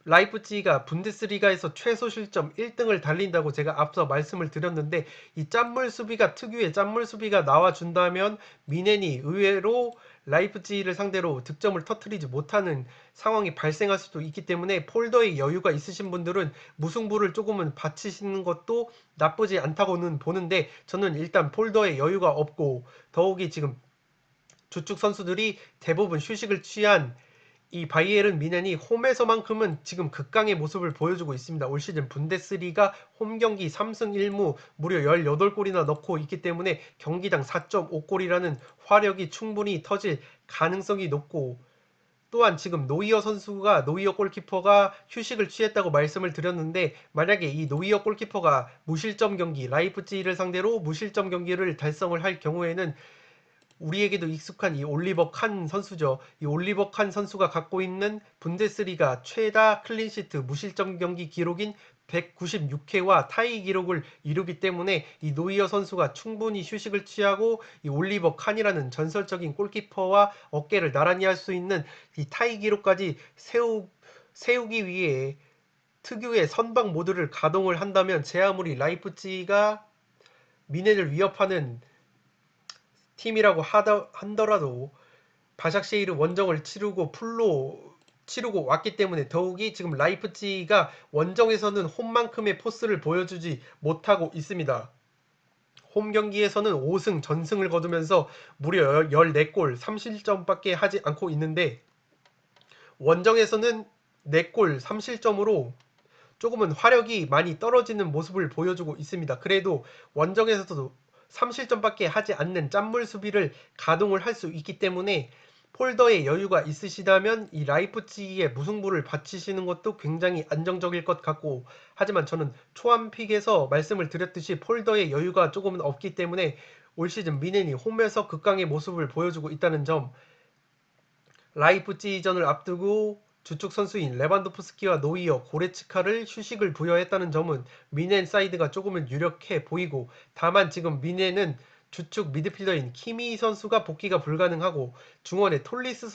라이프치히가 분데스리가에서 최소 실점 1등을 달린다고 제가 앞서 말씀을 드렸는데, 이 짠물 수비가 특유의 짠물 수비가 나와준다면 미넨이 의외로 라이프치히를 상대로 득점을 터뜨리지 못하는 상황이 발생할 수도 있기 때문에, 폴더에 여유가 있으신 분들은 무승부를 조금은 바치시는 것도 나쁘지 않다고는 보는데, 저는 일단 폴더에 여유가 없고, 더욱이 지금 주축 선수들이 대부분 휴식을 취한 이 바이에른 미넨이 홈에서만큼은 지금 극강의 모습을 보여주고 있습니다. 올 시즌 분데스리가 홈 경기 3승 1무 무려 18골이나 넣고 있기 때문에 경기당 4.5골이라는 화력이 충분히 터질 가능성이 높고, 또한 지금 노이어 골키퍼가 휴식을 취했다고 말씀을 드렸는데, 만약에 이 노이어 골키퍼가 무실점 경기, 라이프치히를 상대로 무실점 경기를 달성을 할 경우에는 우리에게도 익숙한 이 올리버 칸 선수죠. 이 올리버 칸 선수가 갖고 있는 분데스리가 최다 클린시트 무실점 경기 기록인 196회와 타이 기록을 이루기 때문에, 이 노이어 선수가 충분히 휴식을 취하고 이 올리버 칸이라는 전설적인 골키퍼와 어깨를 나란히 할 수 있는 이 타이 기록까지 세우기 위해 특유의 선방 모드를 가동을 한다면, 제 아무리 라이프치히가 미넨을 위협하는 팀이라고 한더라도 바샥쉐이르 원정을 치르고 풀로 치르고 왔기 때문에, 더욱이 지금 라이프치히가 원정에서는 홈만큼의 포스를 보여주지 못하고 있습니다. 홈 경기에서는 5승 전승을 거두면서 무려 14골 3실점밖에 하지 않고 있는데, 원정에서는 4골 3실점으로 조금은 화력이 많이 떨어지는 모습을 보여주고 있습니다. 그래도 원정에서도 3실점밖에 하지 않는 짠물 수비를 가동을 할 수 있기 때문에 폴더에 여유가 있으시다면 이 라이프치히의 무승부를 바치시는 것도 굉장히 안정적일 것 같고, 하지만 저는 초안픽에서 말씀을 드렸듯이 폴더에 여유가 조금은 없기 때문에 올 시즌 미넨이 홈에서 극강의 모습을 보여주고 있다는 점, 라이프치히전을 앞두고 주축 선수인 레반도프스키와 노이어, 고레츠카를 휴식을 부여했다는 점은 미넨 사이드가 조금은 유력해 보이고, 다만 지금 미넨은 주축 미드필더인 키미 선수가 복귀가 불가능하고 중원의 톨리스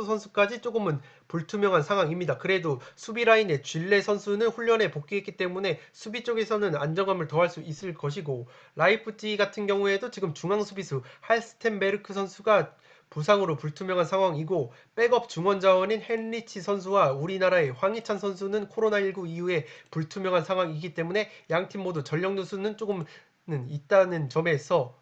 선수까지 조금은 불투명한 상황입니다. 그래도 수비 라인의 쥘레 선수는 훈련에 복귀했기 때문에 수비 쪽에서는 안정감을 더할 수 있을 것이고, 라이프치히 같은 경우에도 지금 중앙 수비수 할스텐베르크 선수가 부상으로 불투명한 상황이고, 백업 중원 자원인 헨리치 선수와 우리나라의 황희찬 선수는 코로나19 이후에 불투명한 상황이기 때문에 양팀 모두 전력 누수는 조금은 있다는 점에서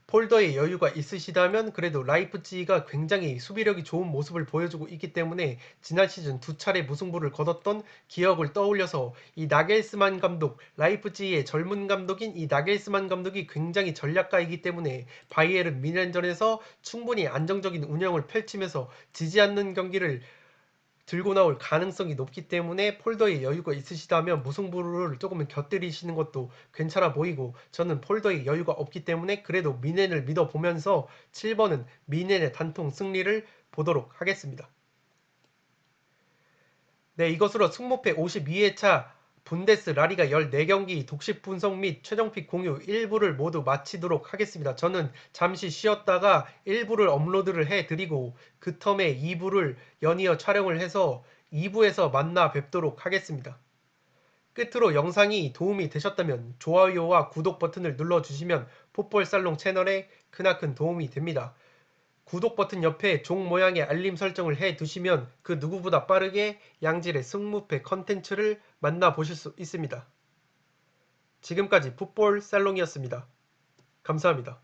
폴더에 여유가 있으시다면 그래도 라이프치히가 굉장히 수비력이 좋은 모습을 보여주고 있기 때문에 지난 시즌 2차례 무승부를 거뒀던 기억을 떠올려서 이 나겔스만 감독, 라이프치히의 젊은 감독인 이 나겔스만 감독이 굉장히 전략가이기 때문에 바이에른 미넨전에서 충분히 안정적인 운영을 펼치면서 지지 않는 경기를 들고 나올 가능성이 높기 때문에 폴더에 여유가 있으시다면 무승부를 조금은 곁들이시는 것도 괜찮아 보이고, 저는 폴더에 여유가 없기 때문에 그래도 미넨을 믿어보면서 7번은 미넨의 단통 승리를 보도록 하겠습니다. 네, 이것으로 승무패 52회차 분데스 라리가 14경기 독식 분석 및 최종픽 공유 1부를 모두 마치도록 하겠습니다. 저는 잠시 쉬었다가 1부를 업로드를 해드리고 그 텀에 2부를 연이어 촬영을 해서 2부에서 만나 뵙도록 하겠습니다. 끝으로 영상이 도움이 되셨다면 좋아요와 구독 버튼을 눌러주시면 풋볼살롱 채널에 크나큰 도움이 됩니다. 구독 버튼 옆에 종 모양의 알림 설정을 해 두시면 그 누구보다 빠르게 양질의 승무패 컨텐츠를 만나보실 수 있습니다. 지금까지 풋볼 살롱이었습니다. 감사합니다.